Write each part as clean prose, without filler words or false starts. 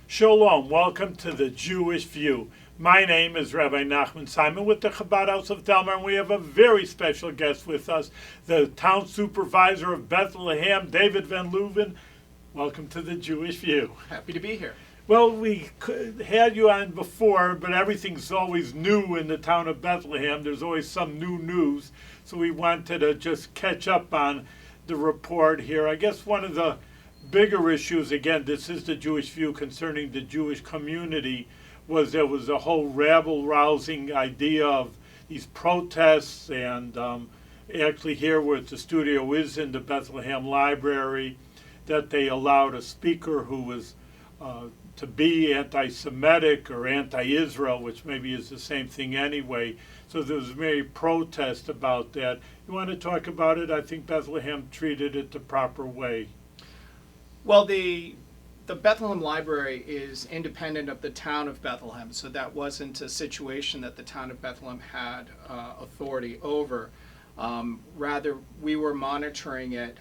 Shalom, welcome to the Jewish View. My name is Rabbi Nachman Simon with the Chabad House of Delmar, and we have a very special guest with us, the town supervisor of Bethlehem, David Van Luven. Welcome to the Jewish View. Happy to be here. Well, we had you on before, but everything's always new in the town of Bethlehem. There's always some new news, so we wanted to just catch up on the report here. I guess one of the bigger issues, again, this is the Jewish View concerning the Jewish community, was there was a whole rabble-rousing idea of these protests, and actually here where the studio is in the Bethlehem Library, that they allowed a speaker who was to be anti-Semitic or anti-Israel, which maybe is the same thing anyway. So there was very protest about that. You want to talk about it? I think Bethlehem treated it the proper way. Well, the Bethlehem Library is independent of the town of Bethlehem, so that wasn't a situation that the town of Bethlehem had authority over. Rather, we were monitoring it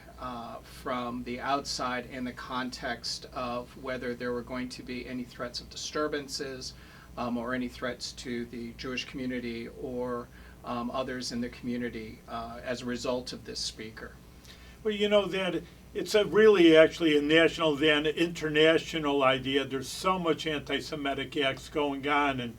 from the outside in the context of whether there were going to be any threats of disturbances or any threats to the Jewish community or others in the community as a result of this speaker. Well, you know that it's really actually a national then international idea. There's so much anti-Semitic acts going on, and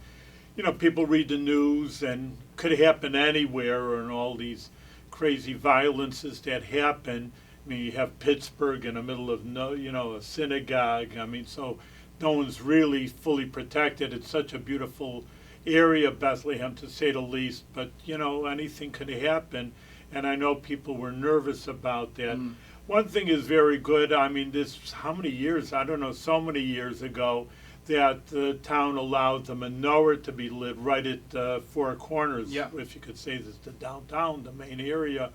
you know, people read the news and could happen anywhere, and all these crazy violences that happen. I mean, you have Pittsburgh in the middle of a synagogue. I mean, so no one's really fully protected. It's such a beautiful area, Bethlehem, to say the least. But you know, anything could happen, and I know people were nervous about that. One thing is very good. I mean, this, how many years? I don't know, so many years ago, that the town allowed the menorah to be lit right at Four Corners, if you could say this, the downtown, the main area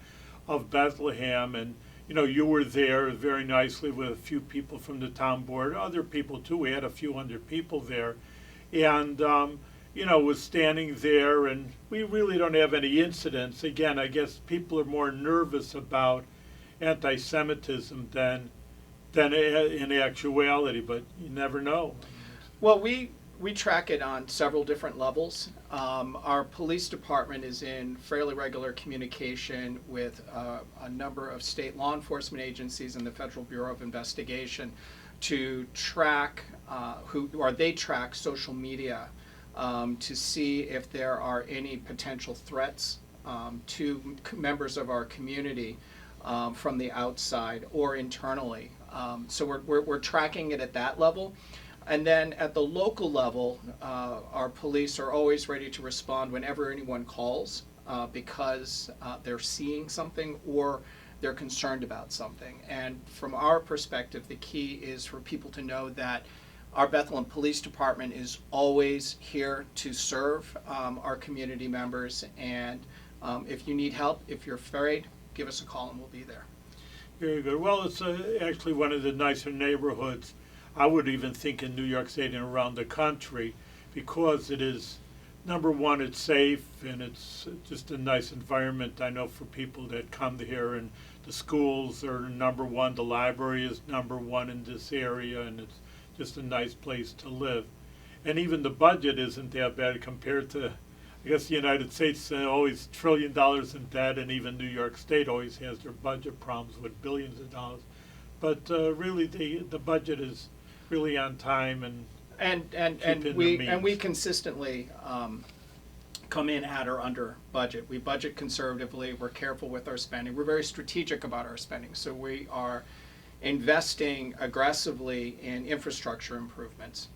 of Bethlehem. And, you know, you were there very nicely with a few people from the town board, other people too. We had a few hundred people there. And, you know, was standing there, and we really don't have any incidents. Again, I guess people are more nervous about anti-Semitism than in actuality, but you never know. Well, we track it on several different levels. Our police department is in fairly regular communication with a number of state law enforcement agencies and the Federal Bureau of Investigation to track they track social media to see if there are any potential threats to members of our community from the outside or internally. So we're tracking it at that level. And then at the local level, our police are always ready to respond whenever anyone calls because they're seeing something or they're concerned about something. And from our perspective, the key is for people to know that our Bethlehem Police Department is always here to serve our community members. And if you need help, if you're afraid, give us a call and we'll be there. Very good. Well, it's actually one of the nicer neighborhoods, I would even think, in New York State and around the country, because it is, number one, it's safe, and it's just a nice environment. I know for people that come here, and the schools are number one, the library is number one in this area, and it's just a nice place to live. And even the budget isn't that bad compared to, I guess, the United States, always $1 trillion in debt, and even New York State always has their budget problems with billions of dollars. But really, the budget is really on time, and we consistently come in at or under budget. We budget conservatively. We're careful with our spending. We're very strategic about our spending. So we are investing aggressively in infrastructure improvements,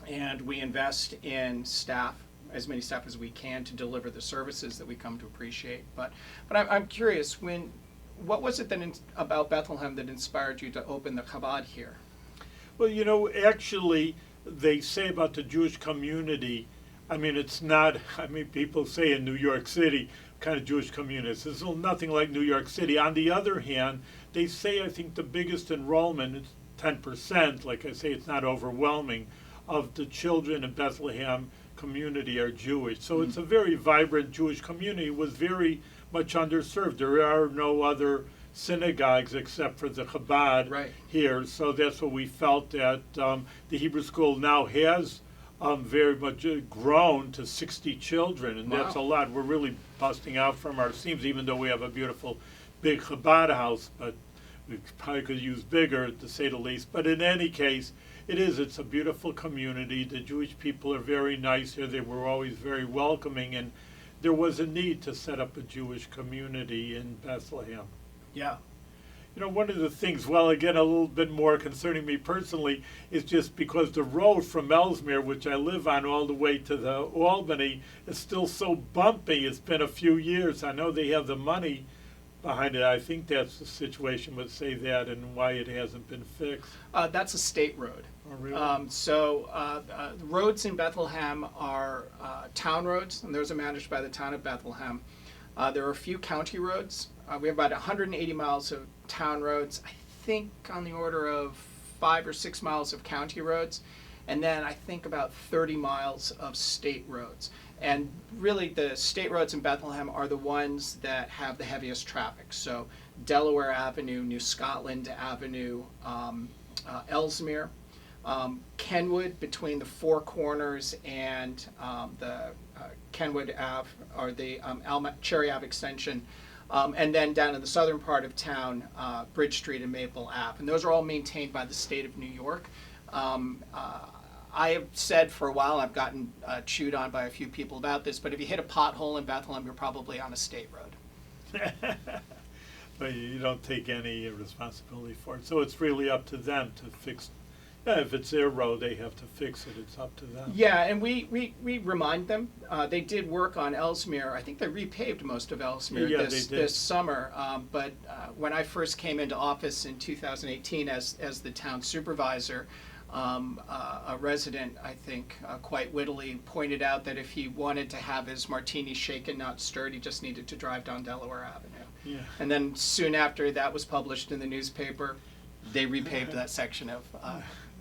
and we invest in staff, as many staff as we can, to deliver the services that we come to appreciate. But I'm curious, what was it about Bethlehem that inspired you to open the Chabad here? Well, you know, actually, they say about the Jewish community, I mean, it's not, I mean, people say in New York City, kind of Jewish communities, there's nothing like New York City. On the other hand, they say, I think the biggest enrollment is 10%, like I say, it's not overwhelming, of the children in Bethlehem community are Jewish. So it's a very vibrant Jewish community, was very much underserved. There are no other synagogues except for the Chabad Right. here. So that's what we felt that the Hebrew school now has very much grown to 60 children, and that's a Wow. lot. We're really busting out from our seams, even though we have a beautiful big Chabad house, but we probably could use bigger, to say the least. But in any case, it's a beautiful community. The Jewish people are very nice here. They were always very welcoming, and there was a need to set up a Jewish community in Bethlehem. Yeah. You know, one of the things, well, again, a little bit more concerning me personally, is just because the road from Ellesmere, which I live on, all the way to the Albany, is still so bumpy. It's been a few years. I know they have the money behind it. I think that's the situation, but say that and why it hasn't been fixed. That's a state road. Oh, really? The roads in Bethlehem are town roads, and those are managed by the town of Bethlehem. There are a few county roads. We have about 180 miles of town roads, I think on the order of 5 or 6 miles of county roads, and then I think about 30 miles of state roads. And really the state roads in Bethlehem are the ones that have the heaviest traffic. So Delaware Avenue, New Scotland Avenue, Ellesmere, Kenwood between the Four Corners and the Kenwood Ave, or the Cherry Ave extension, and then down in the southern part of town, Bridge Street and Maple Ave. And those are all maintained by the state of New York. I have said for a while, I've gotten chewed on by a few people about this, but if you hit a pothole in Bethlehem, you're probably on a state road. But you don't take any responsibility for it. So it's really up to them to fix. Yeah, if it's their road, they have to fix it. It's up to them. Yeah, and we remind them. They did work on Ellesmere. I think they repaved most of Ellesmere Yeah, this summer. But when I first came into office in 2018 as the town supervisor, a resident, I think, quite wittily pointed out that if he wanted to have his martini shaken, not stirred, he just needed to drive down Delaware Avenue. Yeah. And then soon after that was published in the newspaper, they repaved that section of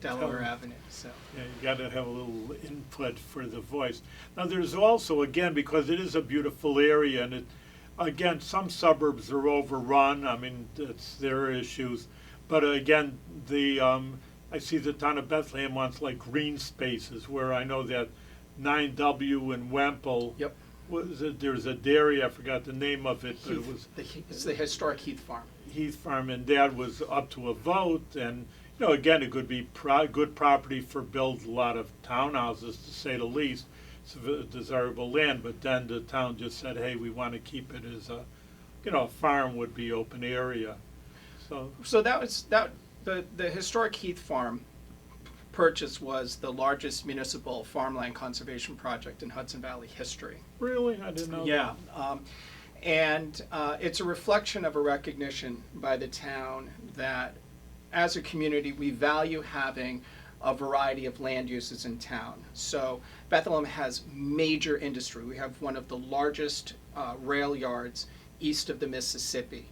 Delaware Avenue. So Yeah, you got to have a little input for the voice. Now, there's also, again, because it is a beautiful area, and again, some suburbs are overrun. I mean, that's their issues. But again, I see the town of Bethlehem wants like green spaces, where I know that 9W in Wemple. Yep. There's a dairy, I forgot the name of it, but it was it's the historic Heath Farm. Heath Farm, and that was up to a vote. And again, it could be good property for build a lot of townhouses, to say the least. It's a desirable land, but then the town just said, hey, we want to keep it as a farm would be open area. So that was the historic Heath Farm purchase was the largest municipal farmland conservation project in Hudson Valley history. Really? I didn't know Yeah. that. And it's a reflection of a recognition by the town that as a community we value having a variety of land uses in town. So Bethlehem has major industry. We have one of the largest rail yards east of the Mississippi.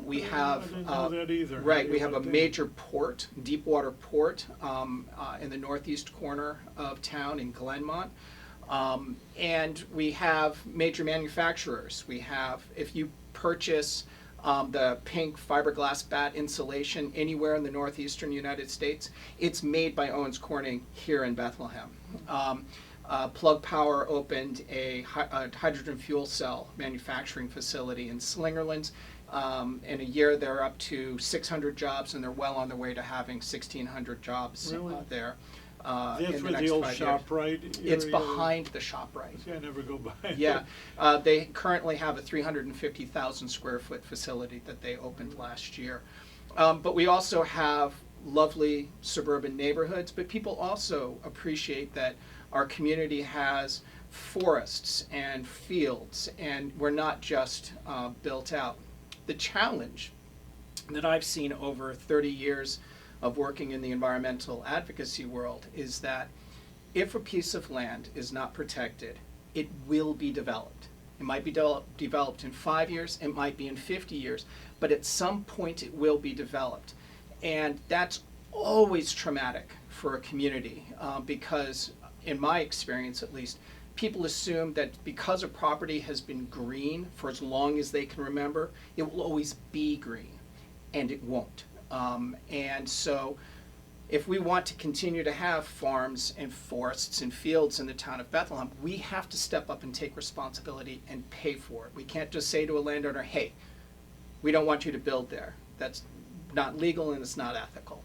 We have I didn't know that either. Right, we have a major port, deep water port, in the northeast corner of town in Glenmont. And we have major manufacturers. We have, if you purchase the pink fiberglass bat insulation anywhere in the northeastern United States, it's made by Owens Corning here in Bethlehem. Plug Power opened a hydrogen fuel cell manufacturing facility in Slingerlands. In a year, they're up to 600 jobs, and they're well on their way to having 1,600 jobs there. That's in the where next the old 5 years. ShopRite area. It's behind the ShopRite. See, I never go by. Yeah, they currently have a 350,000 square foot facility that they opened last year. But we also have lovely suburban neighborhoods, but people also appreciate that our community has forests and fields, and we're not just built out. The challenge that I've seen over 30 years of working in the environmental advocacy world is that if a piece of land is not protected, it will be developed. It might be developed in 5 years, it might be in 50 years, but at some point it will be developed. And that's always traumatic for a community because, in my experience at least, people assume that because a property has been green for as long as they can remember, it will always be green. and it won't. And so if we want to continue to have farms and forests and fields in the town of Bethlehem, we have to step up and take responsibility and pay for it. We can't just say to a landowner, hey, we don't want you to build there. That's not legal and it's not ethical.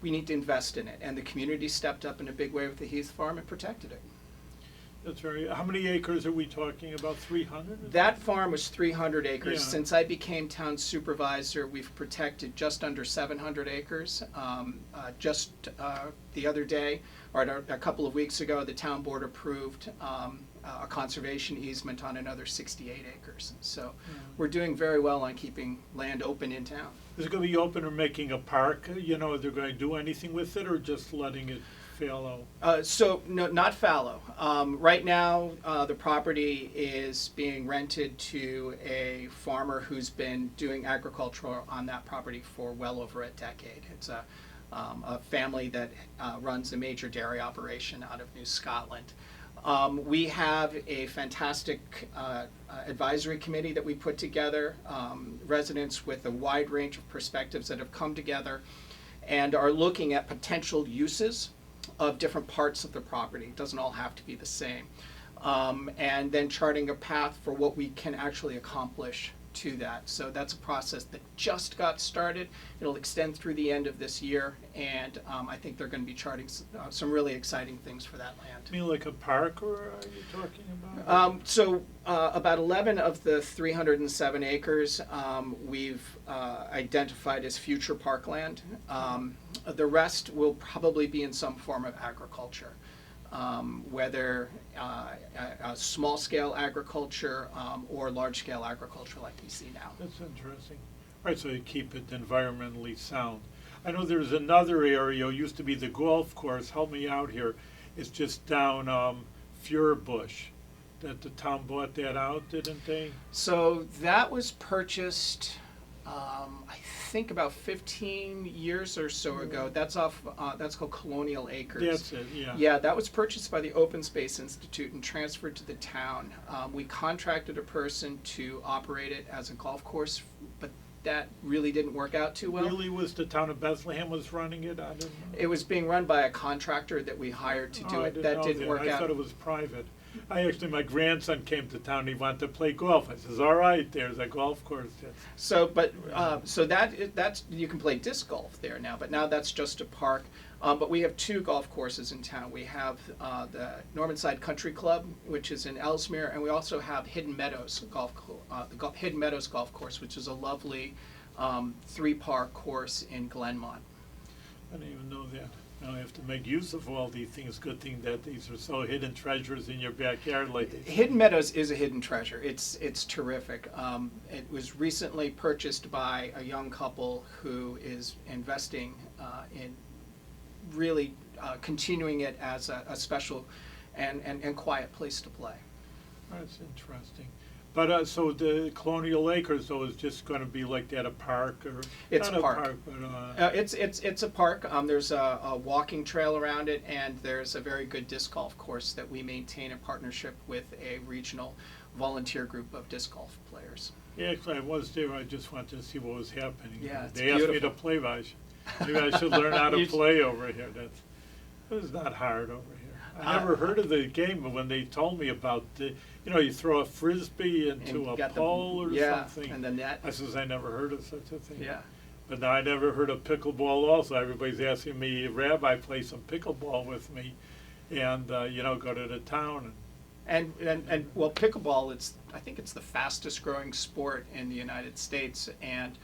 We need to invest in it. And the community stepped up in a big way with the Heath Farm and protected it. That's very, how many acres are we talking about, 300? That farm was 300 acres. Yeah. Since I became town supervisor, we've protected just under 700 acres. The other day, or a couple of weeks ago, the town board approved a conservation easement on another 68 acres. So we're doing very well on keeping land open in town. Is it going to be open or making a park? You know, are they going to do anything with it or just letting it fallow? So no, not fallow. Right now, the property is being rented to a farmer who's been doing agriculture on that property for well over a decade. It's a family that runs a major dairy operation out of New Scotland. We have a fantastic advisory committee that we put together, residents with a wide range of perspectives that have come together and are looking at potential uses of different parts of the property. It doesn't all have to be the same. And then charting a path for what we can actually accomplish to that. So that's a process that just got started. It'll extend through the end of this year, and I think they're going to be charting some really exciting things for that land. You mean like a park, or are you talking about? About 11 of the 307 acres we've identified as future parkland. The rest will probably be in some form of agriculture, whether small-scale agriculture or large-scale agriculture like we see now. That's interesting. All right, so you keep it environmentally sound. I know there's another area, used to be the golf course, help me out here, it's just down Bush, that the town bought that out, didn't they? So that was purchased, I think about 15 years or so ago. That's called Colonial Acres. That's it, yeah. Yeah, that was purchased by the Open Space Institute and transferred to the town. We contracted a person to operate it as a golf course, but that really didn't work out too well. Really, was the town of Bethlehem was running it? I didn't know. It was being run by a contractor that we hired to do it. That didn't work out. I thought it was private. My grandson came to town. He wanted to play golf. I says, "All right, there's a golf course." So that's you can play disc golf there now. But now that's just a park. But we have two golf courses in town. We have the Normanside Country Club, which is in Ellesmere, and we also have Hidden Meadows Hidden Meadows Golf Course, which is a lovely 3-par course in Glenmont. I didn't even know that. Now I have to make use of all these things. Good thing that these are so hidden treasures in your backyard like this. Hidden Meadows is a hidden treasure. It's terrific. It was recently purchased by a young couple who is investing in really continuing it as a special and quiet place to play. That's interesting. But so the Colonial Acres, though, is just going to be like that, a park, or it's not a park. But it's a park. There's a walking trail around it, and there's a very good disc golf course that we maintain in partnership with a regional volunteer group of disc golf players. Yeah, actually, I was there. I just wanted to see what was happening. Yeah, it's they asked me beautiful. to play. Maybe I should learn how to play over here. It's not hard over here. I never heard of the game, but when they told me about you throw a frisbee into a pole or something. And the net. I says, I never heard of such a thing. Yeah. But now I never heard of pickleball also. Everybody's asking me, Rabbi, play some pickleball with me and, go to the town. And well, pickleball, I think it's the fastest growing sport in the United States. And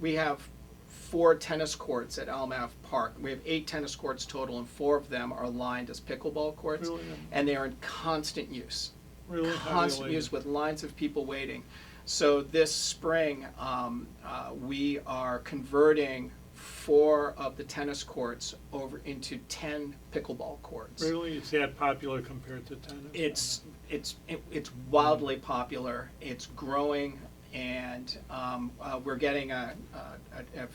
we have 4 tennis courts at Elm Ave Park. We have 8 tennis courts total, and 4 of them are lined as pickleball courts. Really? And they are in constant use. Really? Constant use with lines of people waiting. So this spring, we are converting 4 of the tennis courts over into 10 pickleball courts. Really? It's that popular compared to tennis? It's wildly popular. It's growing. And we're getting a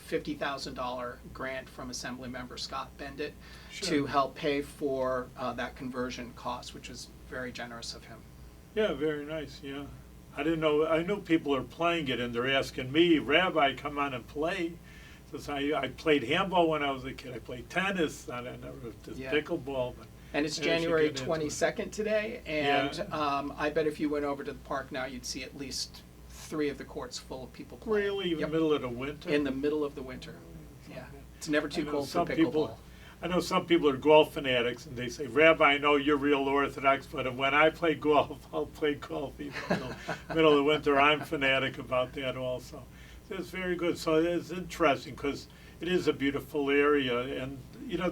$50,000 grant from Assemblymember Scott Bendit to help pay for that conversion cost, which is very generous of him. Yeah, very nice, yeah. I didn't know. I knew people are playing it, and they're asking me, Rabbi, come on and play. Because I played handball when I was a kid. I played tennis. I never did Yeah. pickleball. But And it's I should January get into it. 22nd today, and Yeah. I bet if you went over to the park now, you'd see at least 3 of the courts full of people playing. Really, in the Yep. middle of the winter. In the middle of the winter. Yeah, it's never too I know cold for some pickleball. people- I know some people are golf fanatics, and they say, Rabbi, I know you're real Orthodox, but when I play golf, I'll play golf even in the middle of the winter. I'm fanatic about that also. So it's very good. So it's interesting because it is a beautiful area, and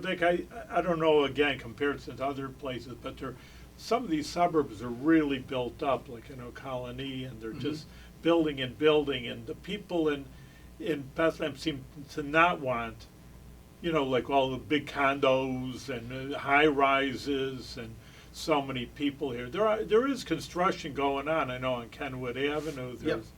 like I don't know again compared to other places, but some of these suburbs are really built up, like Colony, and they're just building and building, and the people in Bethlehem seem to not want, like all the big condos and high rises and so many people here. There is construction going on. I know on Kenwood Avenue. There's,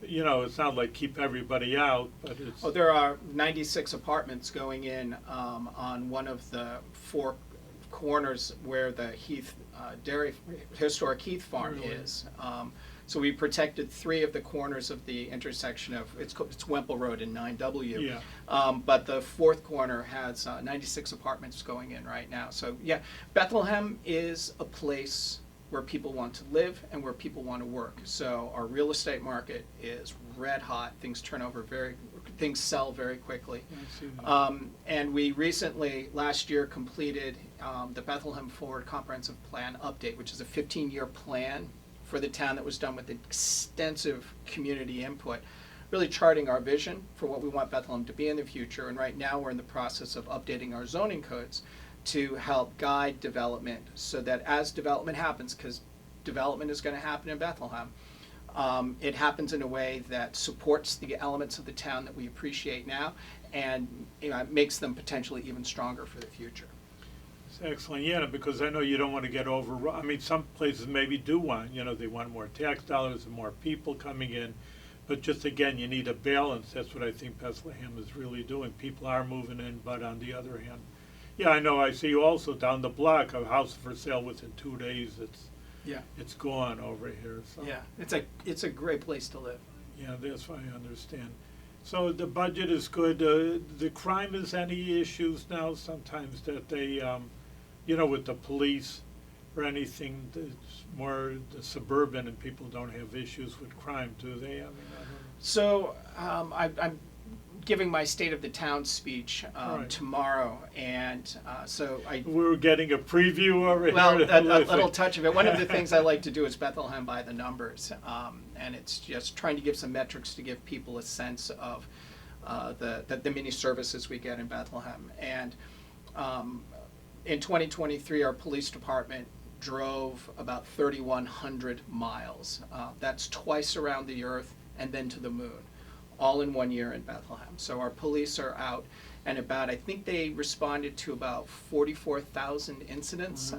it's not like keep everybody out, but it's. Oh, there are 96 apartments going in on one of the 4 corners where the historic Heath Farm Really? is. So we protected 3 of the corners of the intersection of it's Wemple Road and 9W. Yeah. But the 4th corner has 96 apartments going in right now. So yeah, Bethlehem is a place where people want to live and where people want to work. So our real estate market is red hot. Things sell very quickly. I see that. And we recently, last year, completed the Bethlehem Forward Comprehensive Plan update, which is a 15-year plan for the town that was done with extensive community input, really charting our vision for what we want Bethlehem to be in the future. And right now we're in the process of updating our zoning codes to help guide development so that as development happens, because development is going to happen in Bethlehem, it happens in a way that supports the elements of the town that we appreciate now and makes them potentially even stronger for the future. It's excellent, yeah, because I know you don't want to get overrun. I mean, some places maybe do want, they want more tax dollars and more people coming in. But just again, you need a balance. That's what I think Bethlehem is really doing. People are moving in, but on the other hand, yeah, I know. I see also down the block a house for sale within 2 days. It's gone over here. So. Yeah, it's a great place to live. Yeah, that's what I understand. So the budget is good. The crime is any issues now? Sometimes that they, with the police or anything, it's more the suburban and people don't have issues with crime, do they? I mean, I don't know. So I'm giving my State of the Town speech Right. tomorrow, and so We're getting a preview over here. a little touch of it. One of the things I like to do is Bethlehem by the numbers, and it's just trying to give some metrics to give people a sense of the many services we get in Bethlehem. And in 2023, our police department drove about 3,100 miles. That's twice around the earth and then to the moon, all in 1 year in Bethlehem. So our police are out and about, I think they responded to about 44,000 incidents.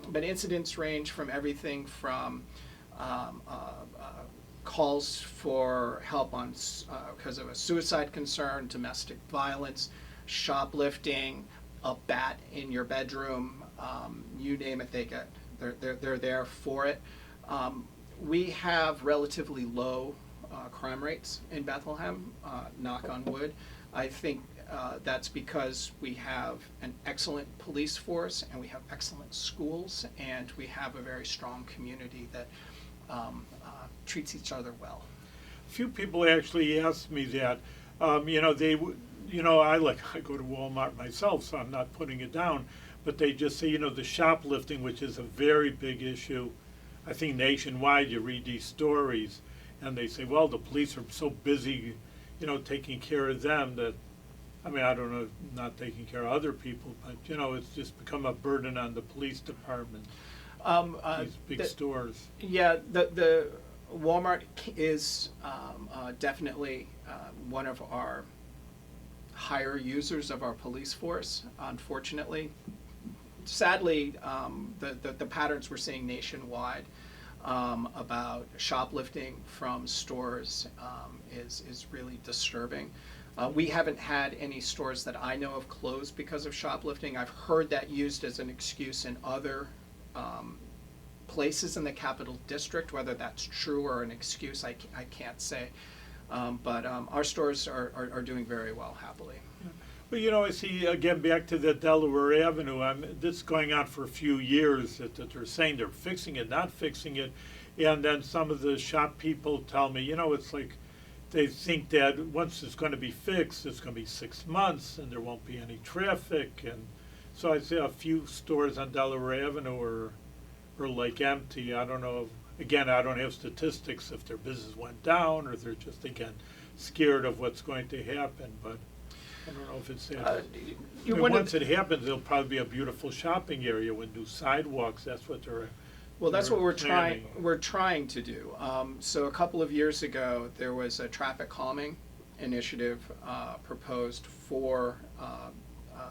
But incidents range from everything from calls for help on because of a suicide concern, domestic violence, shoplifting, a bat in your bedroom, you name it, they're there for it. We have relatively low crime rates in Bethlehem, knock on wood. I think that's because we have an excellent police force and we have excellent schools and we have a very strong community that treats each other well. A few people actually asked me that. I go to Walmart myself, so I'm not putting it down, but they just say, the shoplifting, which is a very big issue. I think nationwide you read these stories, and they say, well, the police are so busy, taking care of them that, I mean, I don't know, not taking care of other people, but, it's just become a burden on the police department, these big stores. Yeah, the Walmart is definitely one of our higher users of our police force, unfortunately. Sadly, the patterns we're seeing nationwide about shoplifting from stores is really disturbing. We haven't had any stores that I know of closed because of shoplifting. I've heard that used as an excuse in other places in the Capital District. Whether that's true or an excuse, I can't say. But our stores are doing very well, happily. But I see again back to the Delaware Avenue. This is going on for a few years that they're saying they're fixing it, not fixing it, and then some of the shop people tell me, it's like they think that once it's going to be fixed, it's going to be 6 months and there won't be any traffic, and so I see a few stores on Delaware Avenue are like empty. I don't know. Again, I don't have statistics if their business went down or they're just again scared of what's going to happen, but. I don't know if it's that. Once it happens, it'll probably be a beautiful shopping area with new sidewalks. That's what they're. Well, that's what we're planning. trying to do. So a couple of years ago, there was a traffic calming initiative proposed for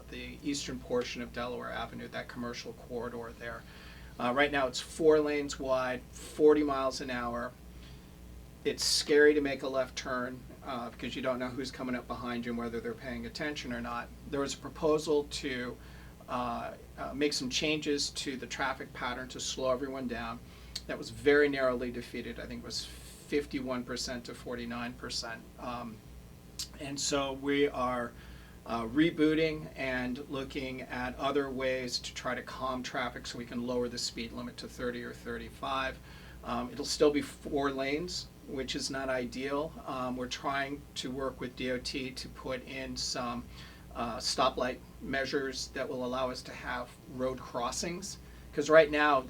the eastern portion of Delaware Avenue, that commercial corridor there. Right now, it's 4 lanes wide, 40 miles an hour. It's scary to make a left turn. Because you don't know who's coming up behind you and whether they're paying attention or not. There was a proposal to make some changes to the traffic pattern to slow everyone down. That was very narrowly defeated. I think it was 51% to 49%. And so we are rebooting and looking at other ways to try to calm traffic so we can lower the speed limit to 30 or 35. It'll still be 4 lanes, which is not ideal. We're trying to work with DOT to put in some stoplight measures that will allow us to have road crossings. Because right now,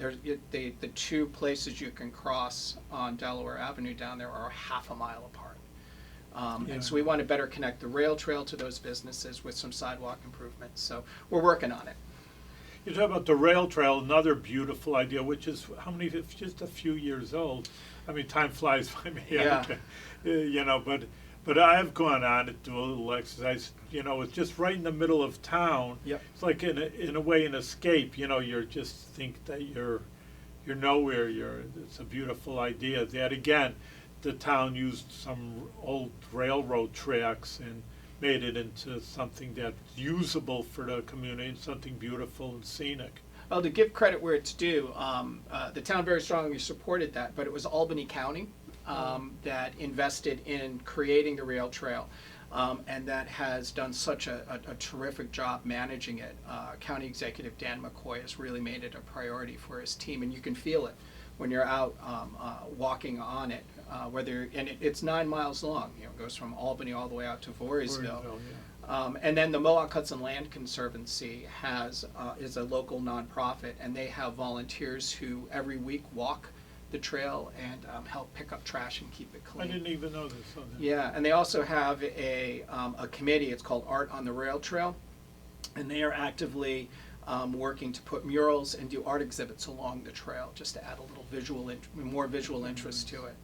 the 2 places you can cross on Delaware Avenue down there are half a mile apart. And so we want to better connect the rail trail to those businesses with some sidewalk improvements. So we're working on it. You talk about the rail trail, another beautiful idea, which is it's just a few years old. I mean, time flies by me. Yeah. But I've gone on it, do a little exercise. It's just right in the middle of town. Yep. It's like in a way an escape. You're just think that you're nowhere. It's a beautiful idea. That again, the town used some old railroad tracks and made it into something that's usable for the community, something beautiful and scenic. Well, to give credit where it's due, the town very strongly supported that, but it was Albany County that invested in creating the rail trail, and that has done such a terrific job managing it. County Executive Dan McCoy has really made it a priority for his team, and you can feel it when you're out walking on it. It's 9 miles long. It goes from Albany all the way out to Voorheesville. And then the Mohawk Hudson Land Conservancy is a local nonprofit, and they have volunteers who every week walk the trail and help pick up trash and keep it clean. I didn't even know this. Yeah, and they also have a committee. It's called Art on the Rail Trail, and they are actively working to put murals and do art exhibits along the trail, just to add a little more visual interest to it.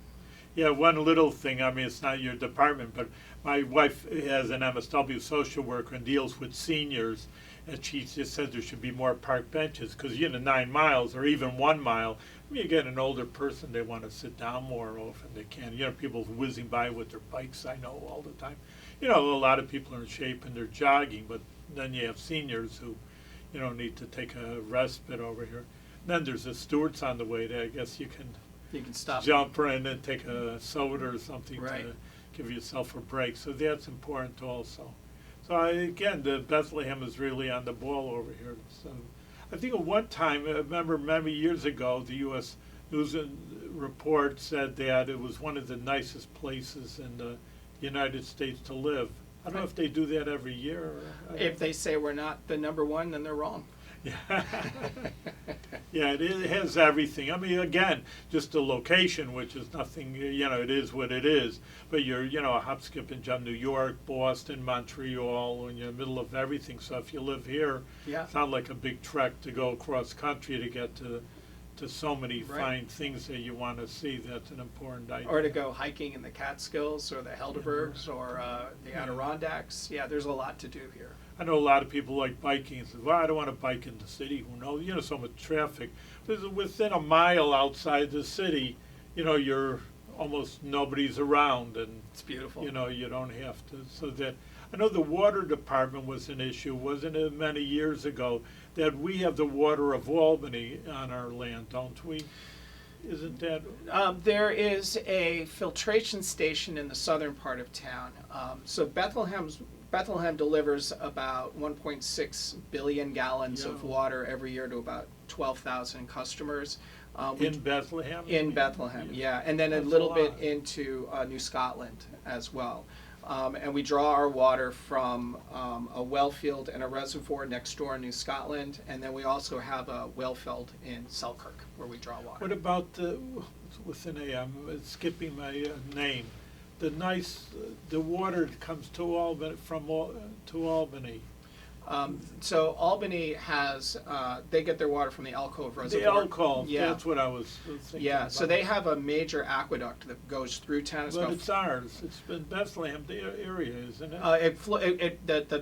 Yeah, one little thing, it's not your department, but my wife has an MSW social worker and deals with seniors, and she just said there should be more park benches, because 9 miles or even 1 mile, you get an older person, they want to sit down more often they can. People whizzing by with their bikes, I know, all the time. A lot of people are in shape and they're jogging, but then you have seniors who, need to take a respite over here. Then there's the Stewart's on the way there. I guess you can stop, jump in and take a soda or something right. to give yourself a break. So that's important also. So again, the Bethlehem is really on the ball over here. So I think at one time, I remember many years ago, the U.S. News and Report said that it was one of the nicest places in the United States to live. I don't know if they do that every year. If they say we're not the number one, then they're wrong. Yeah, yeah, it has everything. Again, just the location, which is nothing, it is what it is. But you're, a hop, skip, and jump, New York, Boston, Montreal, and you're in the middle of everything. So if you live here, it's not like a big trek to go across country to get to so many fine things that you want to see. That's an important idea. Or to go hiking in the Catskills or the Helderbergs or the Adirondacks. Yeah, there's a lot to do here. I know a lot of people like biking and say, well, I don't want to bike in the city. Who knows? So much traffic. Within a mile outside the city, you're almost nobody's around. And it's beautiful. You don't have to. So that I know the water department was an issue, wasn't it, many years ago, that we have the water of Albany on our land, don't we? Isn't that? There is a filtration station in the southern part of town. So Bethlehem delivers about 1.6 billion gallons of Yeah. water every year to about 12,000 customers. In Bethlehem? In Bethlehem, yeah, and then That's a a little bit lot. into New Scotland as well. And we draw our water from a well field and a reservoir next door in New Scotland, and then we also have a well field in Selkirk where we draw water. What about what's the name? I'm skipping my name. The water that comes to Albany, to Albany. So Albany has, they get their water from the Alcove The Reservoir. alcove, Yeah. that's what I was thinking Yeah, about. so they have a major aqueduct that goes through town. But it's ours. It's been Bethlehem, the area, isn't it?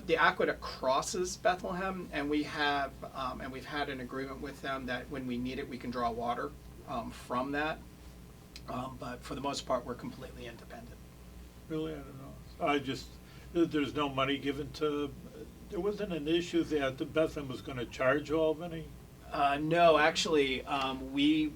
The aqueduct crosses Bethlehem, and we've had an agreement with them that when we need it, we can draw water from that. But for the most part, we're completely independent. Really, I don't know. There's no money given to, there wasn't an issue that the Bethlehem was gonna charge Albany? No, actually, we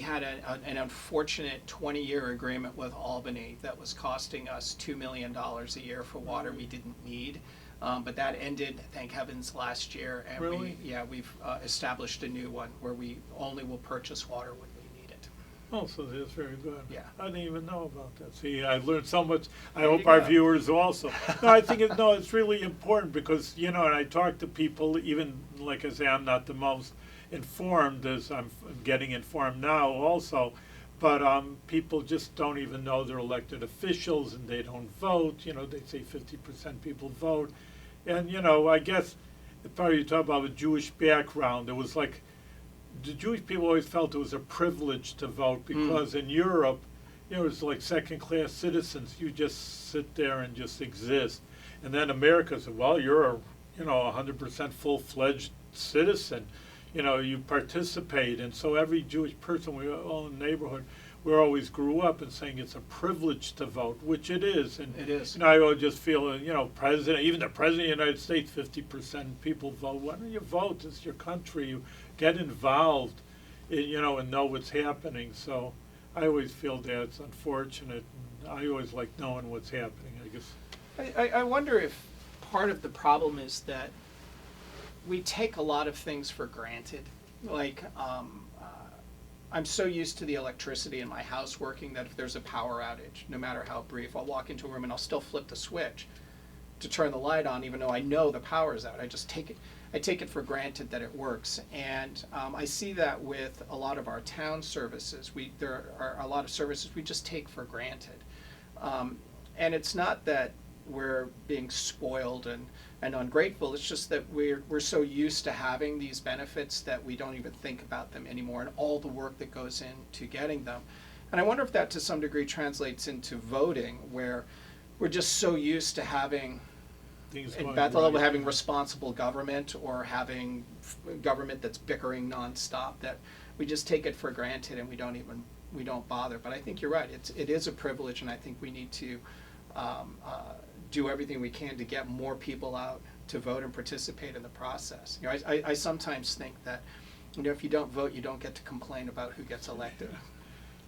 had an unfortunate 20-year agreement with Albany that was costing us $2 million a year for water we didn't need. But that ended, thank heavens, last year. And Really? we've established a new one where we only will purchase water when we need it. Oh, so that's very good. Yeah. I didn't even know about that. See, I learned so much. I There hope you our go. viewers also. No, I think it's really important because, and I talk to people, even, like I say, I'm not the most informed as I'm getting informed now also, but people just don't even know they're elected officials and they don't vote. They say 50% people vote. And, I guess, probably you talk about a Jewish background, it was like, the Jewish people always felt it was a privilege to vote because in Europe, it was like second-class citizens. You just sit there and just exist. And then America said, well, you're a 100% full-fledged citizen. You participate. And so every Jewish person, we all in the neighborhood, we always grew up and saying it's a privilege to vote, which it is. And It is. I always just feel, president, even the president of the United States, 50% people vote. Why don't you vote? It's your country. You get involved, and know what's happening. So I always feel that's unfortunate. And I always like knowing what's happening, I guess. I wonder if part of the problem is that we take a lot of things for granted. Like, I'm so used to the electricity in my house working that if there's a power outage, no matter how brief, I'll walk into a room and I'll still flip the switch to turn the light on, even though I know the power's out. I take it for granted that it works. And I see that with a lot of our town services. There are a lot of services we just take for granted. And it's not that we're being spoiled and ungrateful. It's just that we're so used to having these benefits that we don't even think about them anymore and all the work that goes into getting them. And I wonder if that to some degree translates into voting, where we're just so used to having, Things in going Bethlehem, right. having responsible government or having government that's bickering nonstop, that we just take it for granted and we don't bother. But I think you're right. It is a privilege, and I think we need to do everything we can to get more people out to vote and participate in the process. I sometimes think that if you don't vote, you don't get to complain about who gets elected.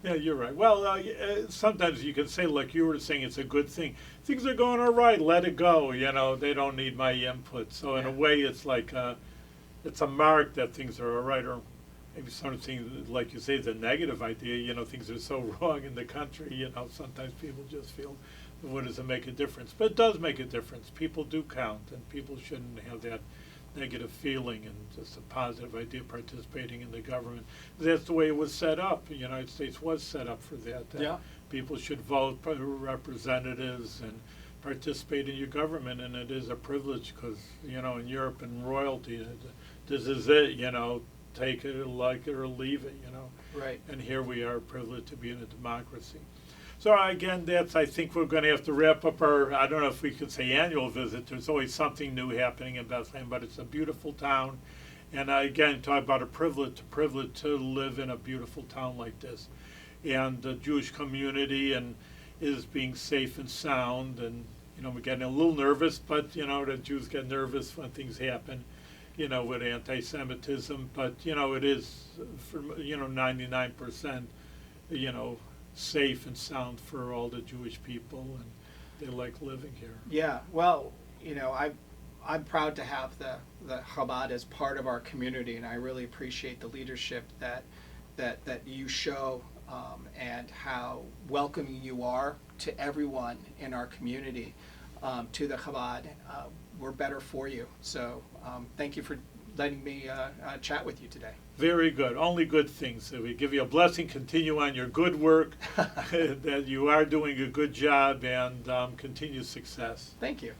Yeah, you're right. Well, sometimes you can say, like you were saying, it's a good thing. Things are going all right, let it go. They don't need my input. So in a way, it's like it's a mark that things are all right. Or maybe something, like you say, the negative idea, things are so wrong in the country, sometimes people just feel, what does it make a difference? But it does make a difference. People do count, and people shouldn't have that negative feeling and just a positive idea participating in the government. That's the way it was set up. The United States was set up for that. Yeah. People should vote for representatives and participate in your government, and it is a privilege because, in Europe and royalty, this is it, take it or like it or leave it, Right. And here we are privileged to be in a democracy. So again, I think we're going to have to wrap up I don't know if we could say annual visit. There's always something new happening in Bethlehem, but it's a beautiful town. And again, talk about a privilege to live in a beautiful town like this. And the Jewish community is being safe and sound. And, we're getting a little nervous, but, the Jews get nervous when things happen, with anti-Semitism. But, it is, for, 99%, safe and sound for all the Jewish people, and they like living here. Yeah, well, I'm proud to have the Chabad as part of our community, and I really appreciate the leadership that you show, and how welcoming you are to everyone in our community, to the Chabad. We're better for you. So thank you for letting me chat with you today. Very good. Only good things. So we give you a blessing. Continue on your good work, that you are doing a good job, and continue success. Thank you.